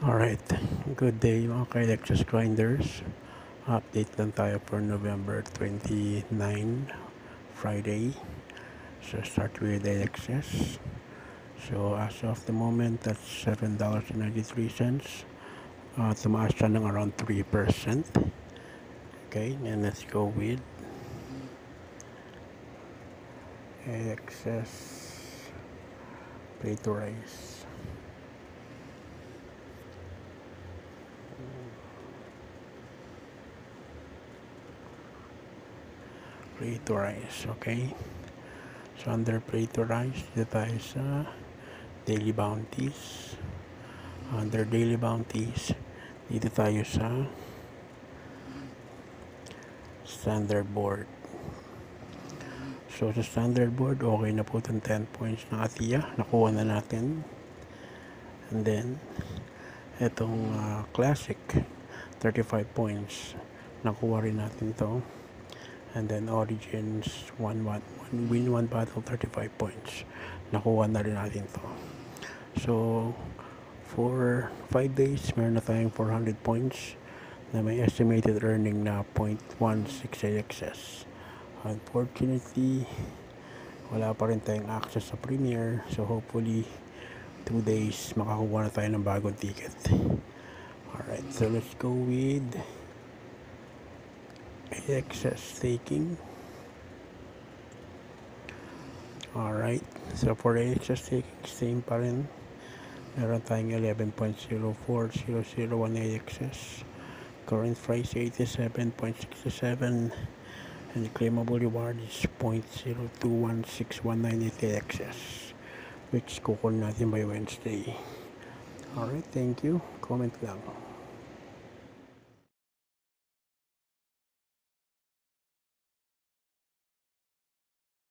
Alright, good day mga ka-Lexus grinders. Update lang tayo for November 29, Friday. So start with Lexus. So as of the moment, that's $7.93. Tumaas siya ng around 3%. Okay, and let's go with Lexus Pay to Rise. Play to Rise, okay? So under Play to Rise, dito tayo sa Daily Bounties. Under Daily Bounties, dito tayo sa Standard Board. So sa Standard Board, okay na po itong 10 points ng ATIA. Nakuha na natin. And then, itong Classic, 35 points. Nakuha rin natin to. And then Origins, win 1 battle, 35 points. Nakuha na rin natin to. So, for 5 days, meron na tayong 400 points na may estimated earning na 0.16 AXS. Unfortunately, wala pa rin tayong access sa Premier. So, hopefully, 2 days, makakuha na tayo ng bagong ticket. Alright, so let's go with AXS staking. Alright, so for AXS staking, same pa rin. Meron tayong 11.04001 AXS. Current price 87.67 and the claimable reward is 0.021619 AXS, which kukunin natin by Wednesday. Alright, thank you. Comment lang.